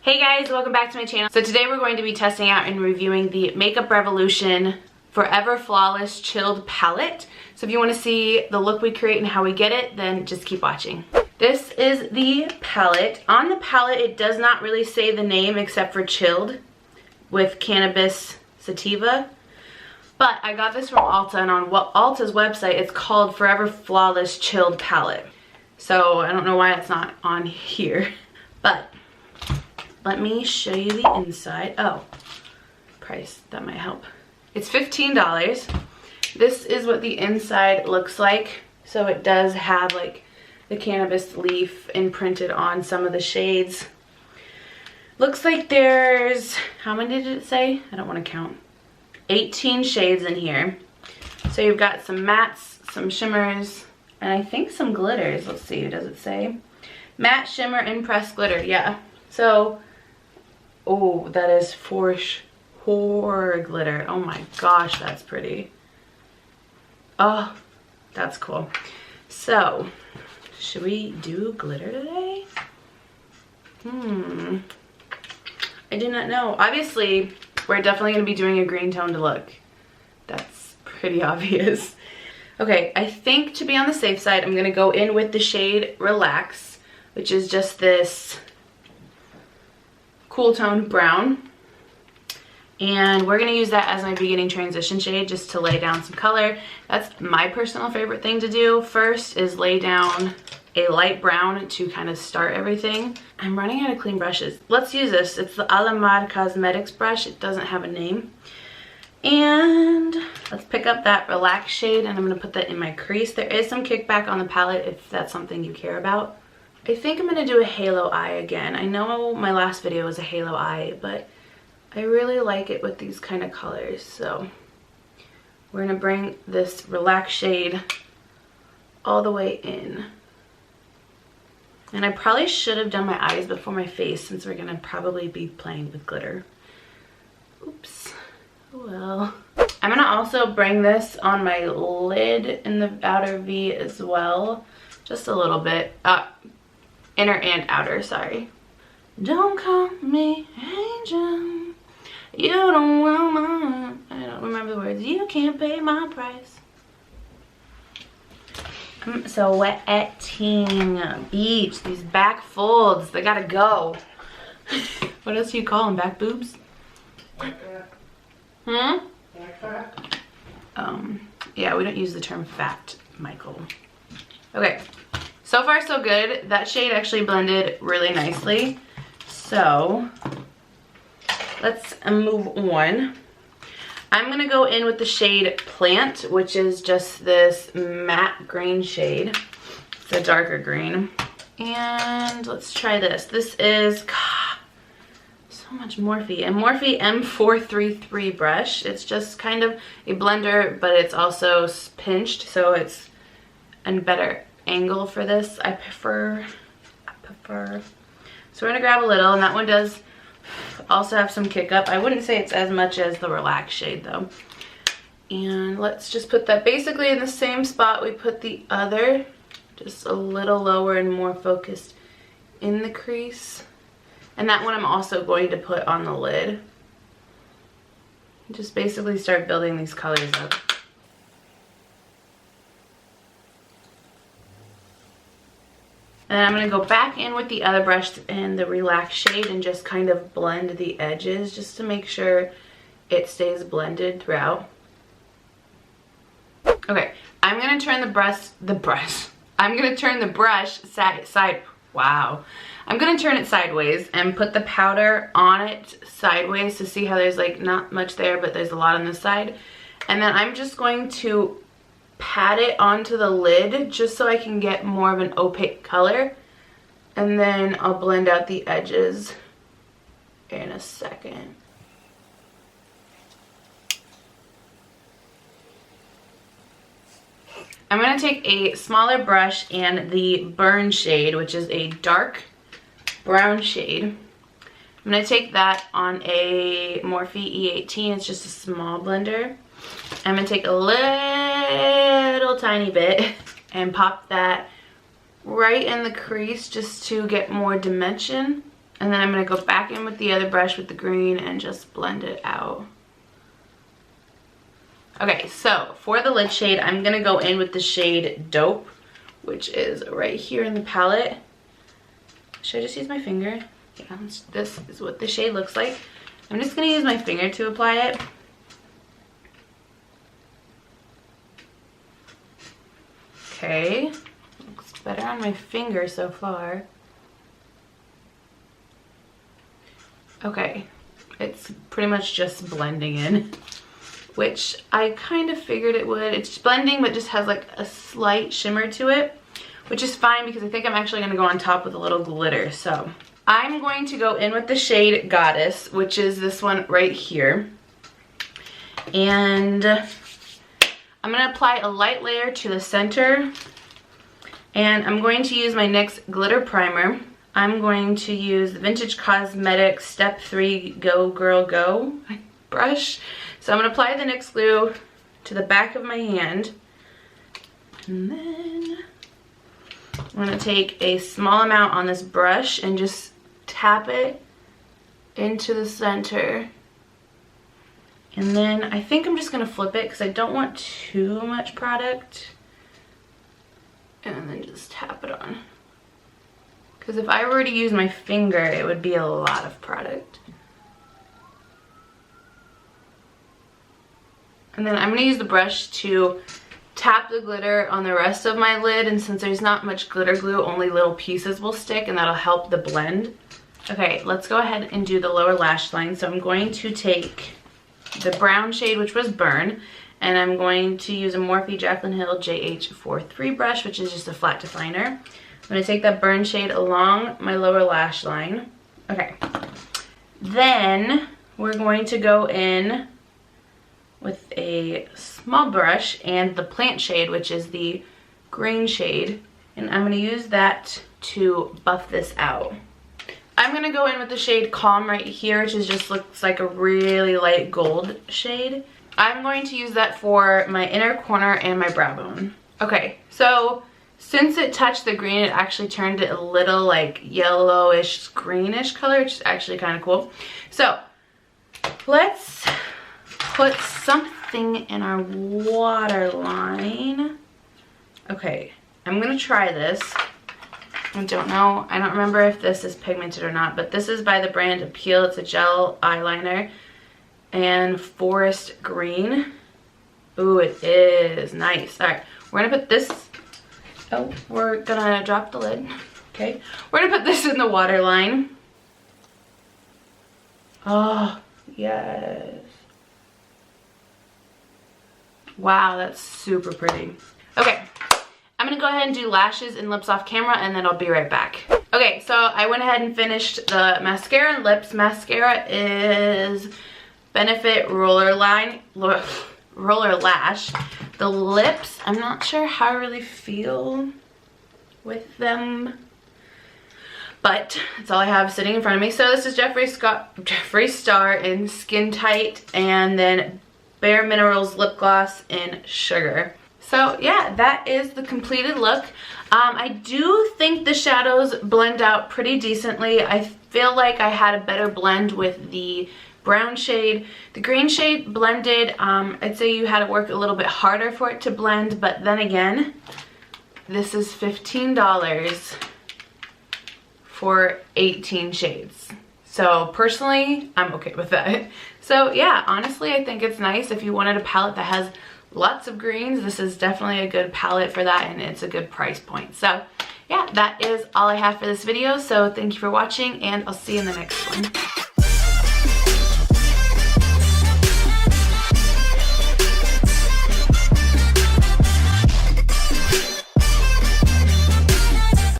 Hey guys, welcome back to my channel. So today we're going to be testing out and reviewing the Makeup Revolution Forever Flawless Chilled Palette. So if you want to see the look we create and how we get it, then just keep watching. This is the palette. On the palette, it does not really say the name except for chilled with cannabis sativa. But I got this from Ulta, and on Ulta's website, it's called Forever Flawless Chilled Palette. So I don't know why it's not on here, but let me show you the inside. Oh, price, that might help. It's $15. This is what the inside looks like. So it does have like the cannabis leaf imprinted on some of the shades. Looks like there's, how many did it say? I don't want to count. 18 shades in here. So you've got some mattes, some shimmers, and I think some glitters. Let's see, does it say? Matte, shimmer, and pressed glitter, yeah. So, oh, that is for sure glitter. Oh my gosh, that's pretty. Oh, that's cool. So, should we do glitter today? I do not know. Obviously, we're definitely going to be doing a green toned look. That's pretty obvious. Okay, I think to be on the safe side, I'm going to go in with the shade Relax, which is just this cool toned brown. And we're going to use that as my beginning transition shade just to lay down some color. That's my personal favorite thing to do first, is lay down a light brown to kind of start everything. I'm running out of clean brushes. Let's use this. It's the Alamad Cosmetics brush. It doesn't have a name. And let's pick up that Relax shade, and I'm going to put that in my crease. There is some kickback on the palette if that's something you care about. I think I'm going to do a halo eye again. I know my last video was a halo eye, but I really like it with these kind of colors. So we're going to bring this Relax shade all the way in. And I probably should have done my eyes before my face, since we're going to probably be playing with glitter. Oops. Well, I'm going to also bring this on my lid in the outer V as well. Just a little bit. Inner and outer, sorry. Don't call me angel. You don't want my... I don't remember the words. You can't pay my price. I'm so wetting. Beach. These back folds. They gotta go. What else do you call them? Back boobs? Back fat? Yeah, we don't use the term fat, Michael. Okay. So far so good. That shade actually blended really nicely. So let's move on. I'm going to go in with the shade Plant, which is just this matte green shade. It's a darker green. And let's try this. This is, God, so much Morphe. A Morphe M433 brush. It's just kind of a blender, but it's also pinched, so it's a better angle for this. I prefer. So we're gonna grab a little, and that one does also have some kick up. I wouldn't say it's as much as the Relax shade though. And let's just put that basically in the same spot we put the other, just a little lower and more focused in the crease. And that one I'm also going to put on the lid. Just basically start building these colors up. And then I'm going to go back in with the other brush and the Relax shade and just kind of blend the edges just to make sure it stays blended throughout. Okay, I'm going to turn I'm going to turn the brush I'm going to turn it sideways and put the powder on it sideways to see how there's like not much there, but there's a lot on this side. And then I'm just going to pat it onto the lid just so I can get more of an opaque color, and then I'll blend out the edges in a second. I'm going to take a smaller brush and the Burn shade, which is a dark brown shade. I'm going to take that on a Morphe E18. It's just a small blender. I'm going to take a little tiny bit and pop that right in the crease just to get more dimension. And then I'm going to go back in with the other brush with the green and just blend it out. Okay, so for the lid shade, I'm going to go in with the shade Dope, which is right here in the palette. Should I just use my finger? Yeah, this is what the shade looks like. I'm just going to use my finger to apply it. Okay, looks better on my finger so far. Okay, it's pretty much just blending in, which I kind of figured it would. It's blending, but just has like a slight shimmer to it, which is fine because I think I'm actually gonna go on top with a little glitter. So I'm going to go in with the shade Goddess, which is this one right here. And I'm gonna apply a light layer to the center. And I'm going to use my NYX glitter primer. I'm going to use the Vintage Cosmetics Step 3 Go Girl Go brush. So I'm going to apply the NYX glue to the back of my hand. And then I'm going to take a small amount on this brush and just tap it into the center. And then I think I'm just going to flip it because I don't want too much product. And then just tap it on. Because if I were to use my finger, it would be a lot of product. And then I'm going to use the brush to tap the glitter on the rest of my lid. And since there's not much glitter glue, only little pieces will stick, and that'll help the blend. Okay, let's go ahead and do the lower lash line. So I'm going to take the brown shade, which was Burn, and I'm going to use a Morphe Jaclyn Hill JH43 brush, which is just a flat definer. I'm going to take that Burn shade along my lower lash line. Okay. Then we're going to go in with a small brush and the Plant shade, which is the green shade. And I'm going to use that to buff this out. I'm going to go in with the shade Calm right here, which is just looks like a really light gold shade. I'm going to use that for my inner corner and my brow bone. Okay, so since it touched the green, it actually turned it a little like yellowish, greenish color, which is actually kind of cool. So let's put something in our waterline. Okay, I'm gonna try this. I don't know, I don't remember if this is pigmented or not, but this is by the brand Appeal. It's a gel eyeliner and forest green. Ooh, it is nice. All right, we're gonna put this. Oh, we're gonna drop the lid. Okay, we're gonna put this in the waterline. Oh, yes. Wow, that's super pretty. Okay, I'm gonna go ahead and do lashes and lips off camera, and then I'll be right back. Okay, so I went ahead and finished the mascara and lips. Mascara is Benefit Roller Lash. The lips, I'm not sure how I really feel with them, but that's all I have sitting in front of me. So this is Jeffree Star in Skin Tight, and then Bare Minerals Lip Gloss in Sugar. So yeah, that is the completed look. I do think the shadows blend out pretty decently. I feel like I had a better blend with the brown shade. The green shade blended, I'd say you had to work a little bit harder for it to blend, but then again, this is $15 for 18 shades. So personally, I'm okay with that. So yeah, honestly, I think it's nice. If you wanted a palette that has lots of greens, this is definitely a good palette for that, and it's a good price point. So yeah, that is all I have for this video. So thank you for watching, and I'll see you in the next one.